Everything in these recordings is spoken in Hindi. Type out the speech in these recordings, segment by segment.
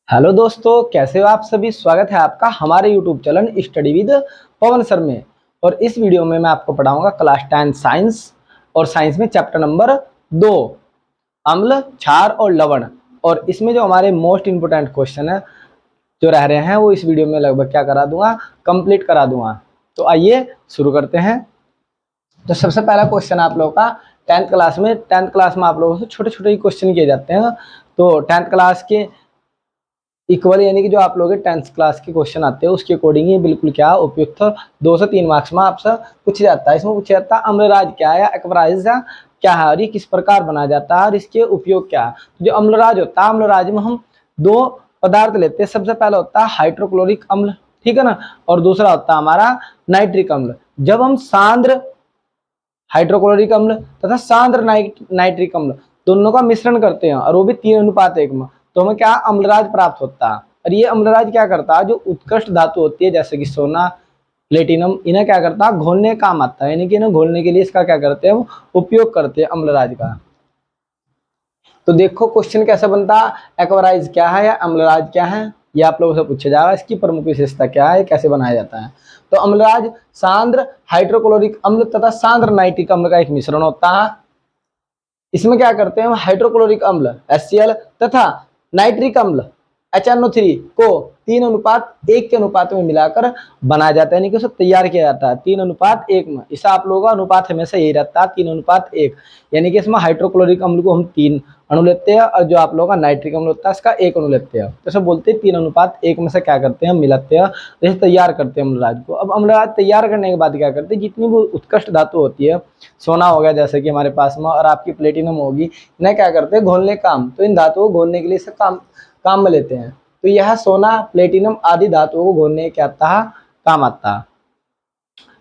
हेलो दोस्तों, कैसे हो आप सभी। स्वागत है आपका हमारे YouTube channel study with Pawan sir में। और इस वीडियो में मैं आपको पढ़ाऊंगा क्लास 10 साइंस और साइंस में चैप्टर नंबर 2 अम्ल, क्षार और लवण। और इसमें जो हमारे मोस्ट इंपोर्टेंट क्वेश्चन है जो रह रहे हैं वो इस वीडियो में लगभग क्या करा दूंगा, कंप्लीट करा दूंगा। तो आइए शुरू करते हैं। तो सबसे पहला क्वेश्चन आप लोगों का टेंथ क्लास में आप लोगों से छोटे छोटे ही क्वेश्चन किए जाते हैं। तो टेंथ क्लास के इक्वल यानी कि जो आप लोग 10th क्लास के क्वेश्चन आते हैं उसके अकॉर्डिंग ये बिल्कुल क्या उपयुक्त 2 से 3 मार्क्स में आपसे पूछा जाता है। इसमें पूछा जाता है अम्लराज क्या है, एक्वराइज क्या है और ये किस प्रकार बनाया जाता है और इसके उपयोग क्या है। तो जो अम्लराज होता है, अम्लराज में हम 2 पदार्थ लेते हैं। सबसे पहला होता है हाइड्रोक्लोरिक अम्ल, ठीक है ना, और दूसरा होता है हमारा नाइट्रिक अम्ल। जब हम सांद्र हाइड्रोक्लोरिक अम्ल तथा सांद्र नाइट्रिक अम्ल दोनों का मिश्रण करते हैं और वो भी 3:1 में, तो हमें क्या अम्लराज प्राप्त होता है। और ये अम्लराज क्या करता है, जो उत्कृष्ट धातु होती है जैसे कि सोना, प्लेटिनम, इन्हें क्या करता है, घोलने काम आता है। यानी कि इन्हें घोलने के लिए इसका क्या करते हैं, हम उपयोग करते हैं अम्लराज का। तो देखो क्वेश्चन कैसा बनता है, एक्वराइज क्या है या अम्लराज क्या है, ये आप लोगों से पूछा जाएगा। इसकी प्रमुख विशेषता क्या है, कैसे बनाया जाता है। तो अम्लराज सांद्र हाइड्रोक्लोरिक अम्ल तथा सांद्र नाइट्रिक अम्ल का एक मिश्रण होता है। इसमें क्या करते हैं, हाइड्रोक्लोरिक अम्ल HCl तथा नाइट्रिक अम्ल HNO3 को 3:1 के अनुपात में मिलाकर बनाया जाता है। यानी कि उसे तैयार किया जाता है 3:1 में। इसे आप लोगों का अनुपात हमेशा यही रहता है 3:1। यानी कि इसमें हाइड्रोक्लोरिक अम्ल को हम 3 अणु लेते हैं और जो आप लोगों का नाइट्रिक अम्ल होता है इसका 1 अणु लेते हैं। तो बोलते हैं 3:1 में से क्या करते हैं, हम मिलाते हैं, जैसे तैयार करते हैं अम्लराज को। अब अम्लराज तैयार करने के बाद क्या करते हैं, जितनी भी उत्कृष्ट धातु होती है, सोना हो गया जैसे कि हमारे पास में, और आपकी प्लेटिनम होगी, इन्हें क्या करते हैं, घोलने काम। तो इन धातुओं को घोलने के लिए इसे काम में लेते हैं। तो यह सोना, प्लेटिनम आदि धातुओं को घोलने के आता है, काम आता है।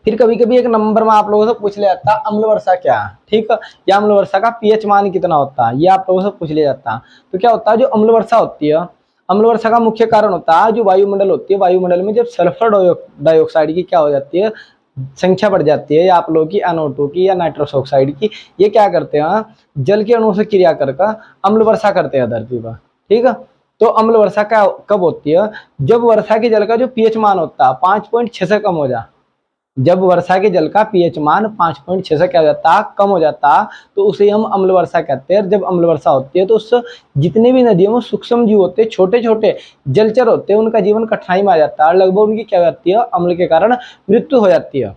फिर कभी कभी एक नंबर में आप लोगों से पूछ लिया जाता है अम्ल वर्षा क्या है, ठीक है, या अम्ल वर्षा का पीएच मान कितना होता है, ये आप लोगों से पूछ लिया जाता है। तो क्या होता है, जो अम्ल वर्षा होती है, अम्ल वर्षा का मुख्य कारण होता है जो वायुमंडल होती है, वायुमंडल में जब सल्फर डाइऑक्साइड की क्या हो जाती है, संख्या बढ़ जाती है, या आप लोगों की NO2 की या नाइट्रस ऑक्साइड की, ये क्या करते हैं, जल के अणुओं से क्रिया करके अम्ल वर्षा करते हैं धरती पर, ठीक है। तो अम्ल वर्षा क्या कब होती है, जब वर्षा के जल का जो पीएच मान होता है 5.6 से कम हो जाए। जब वर्षा के जल का पीएच मान 5.6 से क्या हो जाता है, कम हो जाता, तो उसे हम अम्ल वर्षा कहते हैं। जब अम्ल वर्षा होती है तो उस जितने भी नदियों में सूक्ष्म जीव होते हैं, छोटे छोटे जलचर होते हैं, उनका जीवन कठिनाई में आ जाता है, लगभग उनकी क्या हो जाती है, अम्ल के कारण मृत्यु हो जाती है।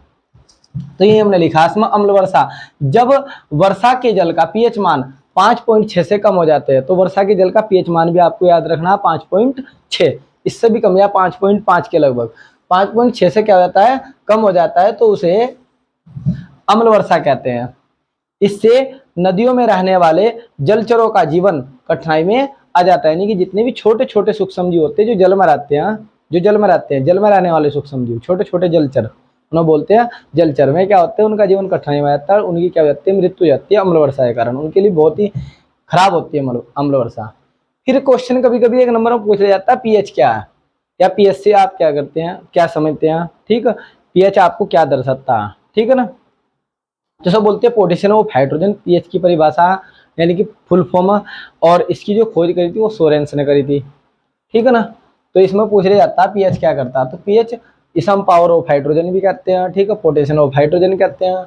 तो ये हमने लिखा इसमें अम्ल वर्षा, जब वर्षा के जल का पीएच मान 5.6 से कम हो जाते हैं। तो वर्षा के जल का पीएच मान भी आपको याद रखना 5.6, इससे भी कम या 5.5 के लगभग, 5.6 से क्या हो जाता है, कम हो जाता है, तो उसे अम्ल वर्षा कहते हैं। इससे नदियों में रहने वाले जलचरों का जीवन कठिनाई में आ जाता है। यानी कि जितने भी छोटे छोटे सूक्ष्म जीव होते हैं जो जल में रहते हैं, जल में रहने वाले सूक्ष्म जीव, छोटे छोटे जलचर, उन्हें बोलते हैं जलचर, में क्या होते हैं, उनका जीवन कठिनाई में आता है, उनकी क्या हो जाती है, मृत्यु हो जाती है अम्ल वर्षा के कारण। उनके लिए बहुत ही खराब होती है अम्ल वर्षा। फिर क्वेश्चन कभी कभी एक नंबर में पूछा जाता है पीएच क्या है, या पीएच से आप क्या करते हैं, क्या समझते हैं, ठीक है, पीएच आपको क्या दर्शाता है, ठीक है ना। जैसे बोलते हैं पोटेशियम ऑफ हाइड्रोजन, पीएच की परिभाषा यानी कि फुल फॉर्म, और इसकी जो खोज करी थी वो सोरेंस ने करी थी, ठीक है ना। तो इसमें पूछ लिया जाता है पीएच क्या करता है, तो पीएच इसे हम पावर ऑफ हाइड्रोजन भी कहते हैं, ठीक है, पोटेशियम ऑफ हाइड्रोजन कहते हैं,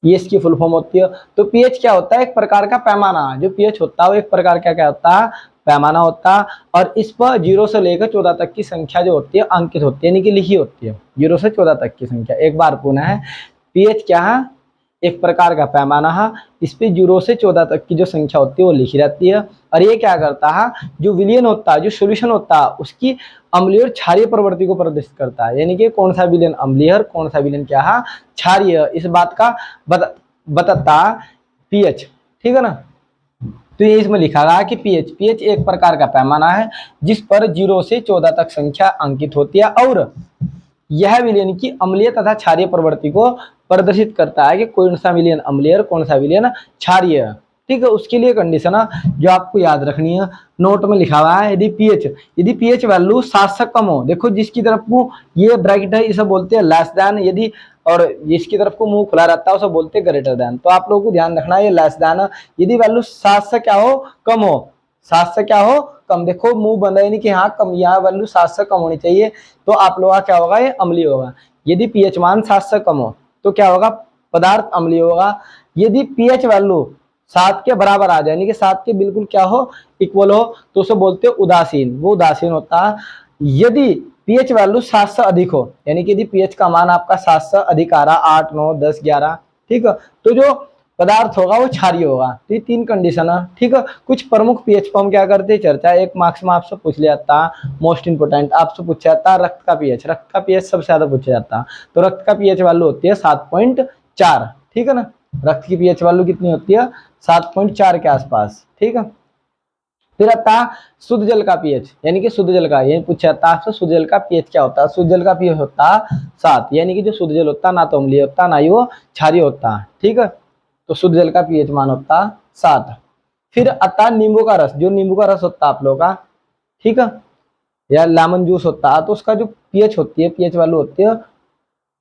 ये इसकी फुल फॉर्म होती है। तो पीएच क्या होता है, एक प्रकार का पैमाना। जो पीएच होता है वो एक प्रकार का क्या होता है, पैमाना होता है। और इस पर 0 से लेकर 14 तक की संख्या जो होती है अंकित होती है, यानी कि लिखी होती है, 0 से 14 तक की संख्या। एक बार पुनः है, पीएच क्या है, एक प्रकार का पैमाना है, इस पे 0 से 14 तक की जो संख्या होती है वो लिखी रहती है। और ये क्या करता है, जो विलयन होता है, जो सोल्यूशन होता है, उसकी अम्लीय और क्षारीय प्रवृत्ति को प्रदर्शित करता है। यानी कि कौन सा विलयन अम्लीय और कौन सा विलयन क्या है, क्षारीय, इस बात का बताता पीएच, ठीक है ना। तो ये इसमें लिखा गया कि पीएच एक प्रकार का पैमाना है जिस पर 0 से 14 तक संख्या अंकित होती है, और यह विलयन की अम्लीय तथा क्षारीय प्रवृत्ति को प्रदर्शित करता है कि कौन सा विलयन अम्लीय और कौन सा विलयन क्षारीय है, ठीक है। उसके लिए कंडीशन है जो आपको याद रखनी है, नोट में लिखा हुआ है, यदि पीएच वैल्यू 7 से कम हो, देखो जिसकी तरफ को ये ब्रैकेट है इसे बोलते हैं लेस देन, यदि और जिसकी तरफ को मुंह खुला रहता है उसे बोलते हैं ग्रेटर देन। तो आप लोगों को ध्यान रखना है ये लेस देन, यदि वैल्यू 7 से क्या हो, कम हो, 7 से क्या हो, कम। देखो मुंह बंद है, यानी कि हाँ कम, यहाँ वैल्यू 7 से कम होनी चाहिए, तो आप लोगों का क्या होगा, ये अम्लीय होगा। यदि पीएच मान 7 से कम हो तो क्या होगा, पदार्थ अम्लीय होगा। यदि पीएच वैल्यू 7 के बराबर आ जाए, यानी कि 7 के बिल्कुल क्या हो, इक्वल हो, तो उसे बोलते हैं उदासीन, वो उदासीन होता है। यदि पीएच वैल्यू 7 से अधिक हो, यानी कि यदि पीएच का मान आपका 7 से अधिक आ रहा, 8, 9, 10, 11, ठीक है, तो जो पदार्थ होगा वो क्षारीय होगा। तो ये 3 कंडीशन है, ठीक है। कुछ प्रमुख पीएच को हम क्या करते हैं, चर्चा 1 मार्क्स में आपसे पूछ लिया जाता, मोस्ट इंपोर्टेंट आपसे पूछा जाता है रक्त का पीएच। रक्त का पीएच सबसे ज्यादा पूछा जाता है, तो रक्त का पीएच वैल्यू होती है 7.4, ठीक है ना। रक्त की पीएच वैल्यू कितनी होती है, 7.4 के आसपास, ठीक है। फिर आता है शुद्ध जल का पीएच, यानी कि शुद्ध जल का, यही पूछा जाता है आपसे, शुद्ध जल का पीएच क्या होता है। शुद्ध जल का पीएच होता है 7, यानी कि जो शुद्ध जल होता है ना तो अम्लीय होता है ना ही वो क्षारीय होता है, ठीक है। तो शुद्ध जल का पीएच मान होता है 7। फिर आता है नींबू का रस, जो नींबू का रस होता है आप लोगों का, ठीक है, या लेमन जूस होता है, तो उसका जो पीएच होती है, पीएच वैल्यू होती है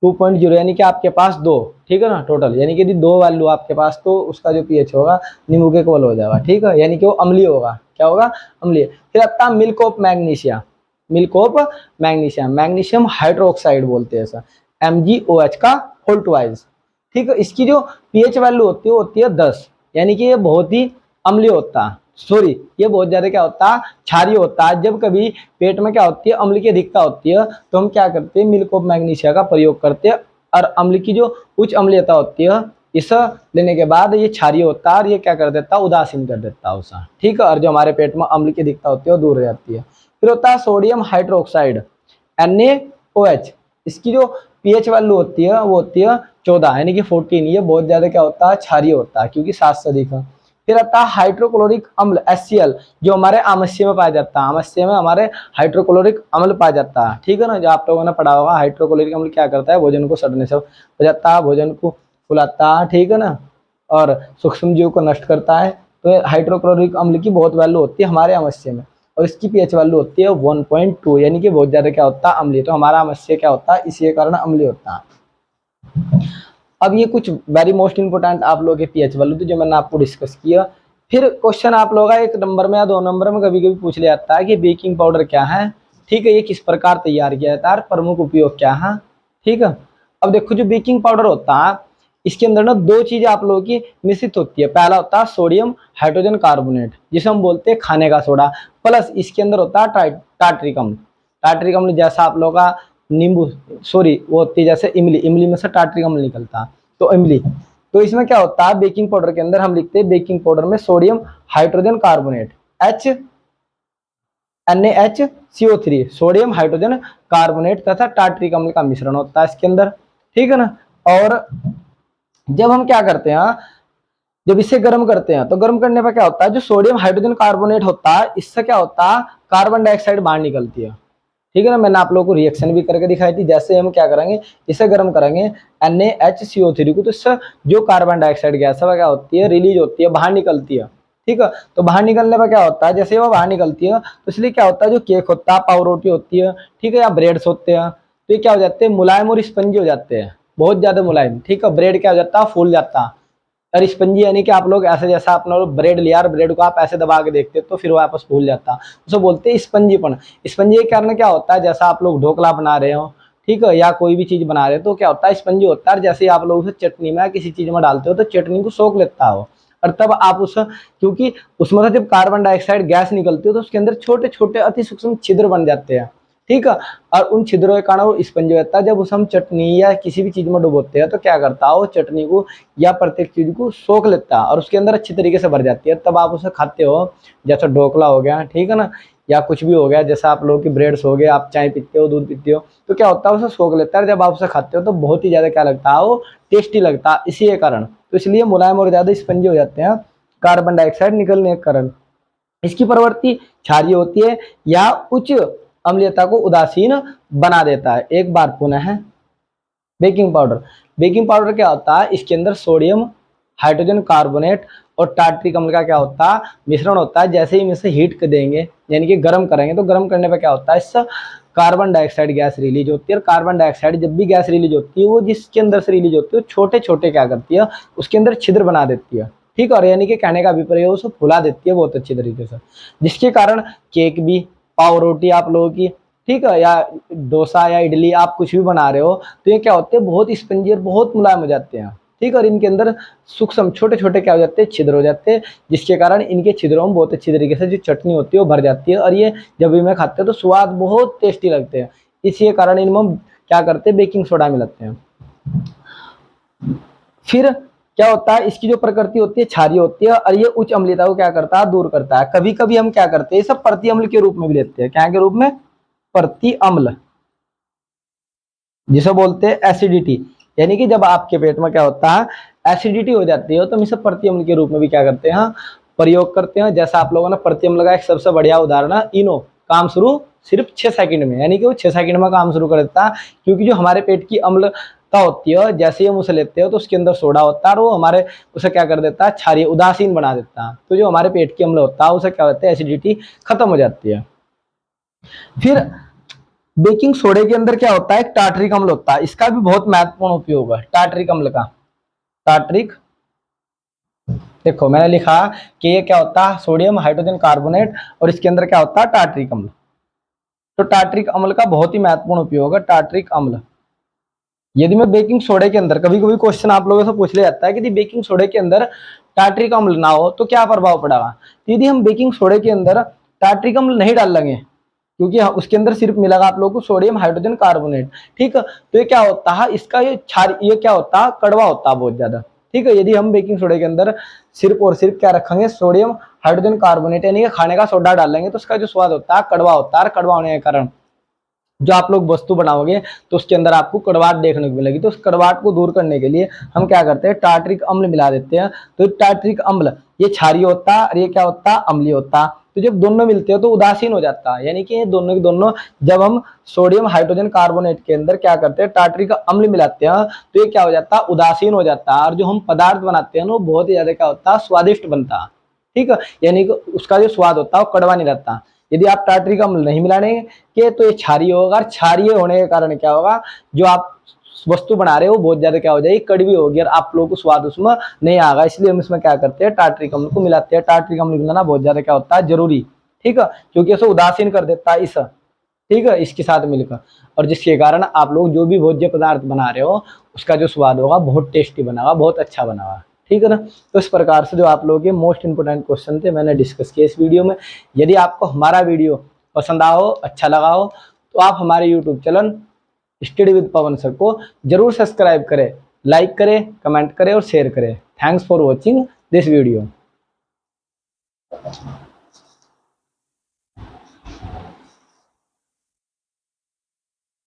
2.0, यानी कि आपके पास 2, ठीक है ना, टोटल, यानी कि यदि 2 वैल्यू आपके पास, तो उसका जो पीएच होगा नींबू के इक्वल हो जाएगा, ठीक है, यानी कि वो अम्लीय होगा। क्या होगा, अम्लीय। फिर आता है milk of magnesia, milk of magnesia, magnesium hydroxide बोलते हैं ऐसा, MgOH का होल ट्वाइस, ठीक है। इसकी जो पीएच वैल्यू होती है 10, यानी कि ये बहुत ही अम्लीय होता है, सॉरी ये बहुत ज्यादा क्या होता है, क्षारीय होता है। जब कभी पेट में क्या होती है, अम्ल की अधिकता होती है, तो हम क्या करते हैं, मिल्क ऑफ मैग्नीशिया का प्रयोग करते हैं, और अम्ल की जो उच्च अम्लीयता होती है, इसे लेने के बाद ये क्षारीय होता है, और ये क्या कर देता है, उदासीन कर देता है उसे, ठीक है। और जो हमारे पेट में अम्ल की अधिकता होती है वो दूर हो जाती है। फिर होता है सोडियम हाइड्रोक्साइड, NaOH, इसकी जो पीएच वैल्यू होती है वो होती है 14, यानी कि 14, ये बहुत ज्यादा क्या होता है, क्षारीय होता है, क्योंकि 7 से अधिक है। फिर आता है हाइड्रोक्लोरिक अम्ल, HCl, जो हमारे आमस्य में पाया जाता है, आमस्य में हमारे हाइड्रोक्लोरिक अम्ल पाया जाता है, ठीक है ना। जो आप लोगों ने पढ़ा होगा, हाइड्रोक्लोरिक अम्ल क्या करता है, भोजन को सड़ने से हो जाता है, भोजन को फुलाता है, ठीक है ना, और सूक्ष्म जीव को नष्ट करता है। तो हाइड्रोक्लोरिक अम्ल की बहुत वैल्यू होती है हमारे आमस्य में, और इसकी पीएच वैल्यू होती है 1.2, यानी कि बहुत ज्यादा क्या होता है, अम्लीय। तो हमारा आमस्य क्या होता है, इसी के कारण अम्लीय होता है। अब ये कुछ वेरी मोस्ट इंपोर्टेंट आप लोगों के पीएच वैल्यू, तो जो मैंने आपको डिस्कस किया। फिर क्वेश्चन आप लोगों का 1 नंबर में या 2 नंबर में कभी कभी पूछ लिया जाता है कि बेकिंग पाउडर क्या है, ठीक है, ये किस प्रकार तैयार किया जाता है, प्रमुख उपयोग क्या है, ठीक है। अब देखो जो बेकिंग पाउडर होता है, इसके अंदर ना 2 चीजें आप लोगों की मिश्रित होती है। पहला होता है सोडियम हाइड्रोजन कार्बोनेट, जिसे हम बोलते हैं खाने का सोडा, प्लस इसके अंदर होता है टार्ट्रिक अम्ल। टार्ट्रिक अम्ल जैसा आप लोगों का नींबू, सॉरी वो होती है जैसे इमली, इमली में से टार्ट्रिक अम्ल निकलता है, तो इमली। तो इसमें क्या होता है, बेकिंग पाउडर के अंदर हम लिखते हैं बेकिंग पाउडर में sodium hydrogen carbonate, NaHCO3, sodium hydrogen carbonate तथा टार्ट्रिक अम्ल का मिश्रण होता है इसके अंदर, ठीक है ना। और जब हम क्या करते हैं, जब इसे गर्म करते हैं, तो गर्म करने पर क्या होता है, जो सोडियम हाइड्रोजन कार्बोनेट होता है, इससे क्या होता है, कार्बन डाइऑक्साइड बाहर निकलती है, ठीक है ना। मैंने आप लोगों को रिएक्शन भी करके दिखाई थी। जैसे हम क्या करेंगे, इसे गर्म करेंगे NaHCO3 को, तो इससे जो कार्बन डाइऑक्साइड गैस है क्या होती है, रिलीज होती है, बाहर निकलती है, ठीक है। तो बाहर निकलने पर क्या होता है, जैसे वो बाहर निकलती है, तो इसलिए क्या होता है, जो केक होता है, पाव रोटी होती है, ठीक है, या ब्रेड्स होते हैं, तो ये क्या हो जाते हैं, मुलायम और स्पंजी हो जाते हैं, बहुत ज्यादा मुलायम, ठीक है। ब्रेड क्या हो जाता है, फूल जाता है। और स्पंजी यानी कि आप लोग ऐसे, जैसा आपने ब्रेड लिया और ब्रेड को आप ऐसे दबा के देखते तो फिर वापस फूल जाता, उसे बोलते हैं स्पंजीपन। स्पंजी के कारण क्या होता है, जैसा आप लोग ढोकला बना रहे हो, ठीक है, या कोई भी चीज बना रहे हो, तो क्या होता है, स्पंजी होता है। जैसे आप लोग उसे चटनी में किसी चीज में डालते हो तो चटनी को सोख लेता हो, और तब आप उस, क्योंकि उसमें से जब कार्बन डाइऑक्साइड गैस निकलती है तो उसके अंदर छोटे छोटे अति सूक्ष्म छिद्र बन जाते हैं, ठीक है। और उन छिद्रों के कारण वो स्पंज हो जाता है। जब उसे हम चटनी या किसी भी चीज में डुबोते हैं तो क्या करता है, वो चटनी को या प्रत्येक चीज को सोख लेता है और उसके अंदर अच्छी तरीके से भर जाती है, तब आप उसे खाते हो। जैसा ढोकला हो गया, ठीक है ना, या कुछ भी हो गया, जैसा आप लोगों की ब्रेड्स हो गए, आप चाय पीते हो, दूध पीते हो, तो क्या होता है, उसे सोख लेता है। जब आप उसे खाते हो तो बहुत ही ज्यादा क्या लगता है, वो टेस्टी लगता है, इसी के कारण। तो इसलिए मुलायम और ज्यादा स्पंजी हो जाते हैं कार्बन डाइऑक्साइड निकलने के कारण। इसकी प्रवृत्ति क्षारीय होती है या उच्च अम्लीयता को उदासीन बना देता है। एक बार पुनः बेकिंग पाउडर, बेकिंग पाउडर क्या होता है, इसके अंदर सोडियम हाइड्रोजन कार्बोनेट और टार्ट्रिक अम्ल का क्या होता है, मिश्रण होता है। जैसे ही इसे हीट कर देंगे, यानी कि गर्म करेंगे, तो गर्म करने पर क्या होता है, इससे कार्बन डाइऑक्साइड गैस रिलीज होती है। और कार्बन डाइऑक्साइड जब भी गैस रिलीज होती है, वो जिसके अंदर से रिलीज होती है, छोटे छोटे क्या करती है, उसके अंदर छिद्र बना देती है, ठीक है। और यानी कि कहने का अभिप्राय है उसे फुला देती है बहुत अच्छी तरीके से, जिसके कारण केक भी, पाव रोटी आप लोगों की, ठीक है, या डोसा या इडली आप कुछ भी बना रहे हो, तो ये क्या होते हैं, बहुत स्पंजी और बहुत मुलायम हो जाते हैं, ठीक है। और इनके अंदर सूक्ष्म छोटे छोटे क्या हो जाते हैं, छिद्र हो जाते हैं, जिसके कारण इनके छिद्रों में बहुत अच्छी तरीके से जो चटनी होती है वो भर जाती है, और ये जब इनमें खाते हैं तो स्वाद बहुत टेस्टी लगते हैं। इसी कारण इनमें हम क्या करते हैं, बेकिंग सोडा मिलाते हैं। फिर क्या होता है, इसकी जो प्रकृति होती है क्षारीय होती है, और ये उच्च अम्लता को क्या करता है, दूर करता है। कभी कभी हम क्या करते हैं, सब प्रति अम्ल के रूप में भी लेते हैं, क्या के रूप में, प्रति अम्ल, जिसे बोलते हैं एसिडिटी। यानी कि जब आपके पेट में क्या होता है, एसिडिटी हो जाती है, तो हम इसे प्रति अम्ल के रूप में भी क्या करते हैं, प्रयोग करते हैं। जैसा आप लोगों ने प्रति अम्ल का एक सबसे बढ़िया उदाहरण है इनो, काम शुरू सिर्फ 6 सेकंड में, यानी कि वो 6 सेकंड में काम शुरू कर देता है, क्योंकि जो हमारे पेट की अम्लता होती है, जैसे ही हम उसे लेते हो तो उसके अंदर सोडा होता है, और वो हमारे उसे क्या कर देता है, क्षारीय उदासीन बना देता है। तो जो हमारे पेट की अम्ल होता है उसे क्या होता है, एसिडिटी खत्म हो जाती है। फिर बेकिंग सोडे के अंदर क्या होता है, टार्टरिक अम्ल होता है, इसका भी बहुत महत्वपूर्ण उपयोग है टार्टरिक अम्ल का। टार्टरिक, देखो मैंने लिखा कि ये क्या होता है, सोडियम हाइड्रोजन कार्बोनेट, और इसके अंदर क्या होता है, टार्टरिक अम्ल। तो टार्टरिक अम्ल का बहुत ही महत्वपूर्ण उपयोग है, टार्टरिक अम्ल। यदि मैं बेकिंग सोडे के अंदर, कभी कभी क्वेश्चन आप लोगों से पूछ लिया जाता है कि यदि बेकिंग सोडे के अंदर टार्टरिक अम्ल ना हो तो क्या प्रभाव पड़ेगा। तो यदि हम बेकिंग सोडे के अंदर टार्टरिक अम्ल नहीं डालेंगे, क्योंकि उसके अंदर सिर्फ मिलेगा आप लोगों को सोडियम हाइड्रोजन कार्बोनेट, ठीक है, तो ये क्या होता है, इसका ये क्षार, ये क्या होता है, कड़वा होता है बहुत ज्यादा, ठीक है। यदि हम बेकिंग सोडे के अंदर सिर्फ और सिर्फ क्या रखेंगे, सोडियम हाइड्रोजन कार्बोनेट यानी कि खाने का सोडा डालेंगे, तो उसका जो स्वाद होता है कड़वा होता है, कड़वा होने के कारण जो आप लोग वस्तु बनाओगे तो उसके अंदर आपको कड़वाहट देखने को मिलेगी। तो उस कड़वाहट को दूर करने के लिए हम क्या करते हैं, टार्टरिक अम्ल मिला देते हैं। तो टार्टरिक अम्ल ये क्षारीय होता है, और ये क्या होता है, अम्लीय होता है। तो जब दोनों मिलते हैं तो उदासीन हो जाता है, यानी कि ये दोनों के दोनों, जब हम सोडियम हाइड्रोजन कार्बोनेट के अंदर क्या करते हैं, टार्टरिक अम्ल मिलाते हैं, तो ये क्या हो जाता है, उदासीन हो जाता है, और जो हम पदार्थ बनाते हैं ना वो बहुत ही ज्यादा क्या होता है, स्वादिष्ट बनता है, ठीक है। यानी कि उसका जो स्वाद होता है वो कड़वा नहीं रहता। यदि आप टार्टरिक अम्ल नहीं मिलाने के तो ये क्षारीय होगा, और क्षारीय होने के कारण क्या होगा, जो आप वस्तु बना रहे हो बहुत ज्यादा क्या हो जाएगी, कड़वी होगी, और आप लोगों को स्वाद उसमें नहीं आएगा। इसलिए हम इसमें क्या करते हैं, टार्टरिक अम्ल को मिलाते हैं। टार्टरिक अम्ल मिलाना बहुत ज्यादा क्या होता है, जरूरी, ठीक है, क्योंकि इसे उदासीन कर देता है इस, ठीक है, इसके साथ मिलकर, और जिसके कारण आप लोग जो भी भोज्य पदार्थ बना रहे हो उसका जो स्वाद होगा बहुत टेस्टी बना, बहुत अच्छा बना, ठीक है ना। तो इस प्रकार से जो आप लोगों के मोस्ट इंपोर्टेंट क्वेश्चन थे मैंने डिस्कस किए इस वीडियो में। यदि आपको हमारा वीडियो पसंद आया हो, अच्छा लगा हो, तो आप हमारे YouTube channel study with Pawan sir को जरूर सब्सक्राइब करें, लाइक करें, कमेंट करें और शेयर करें। Thanks for watching this video.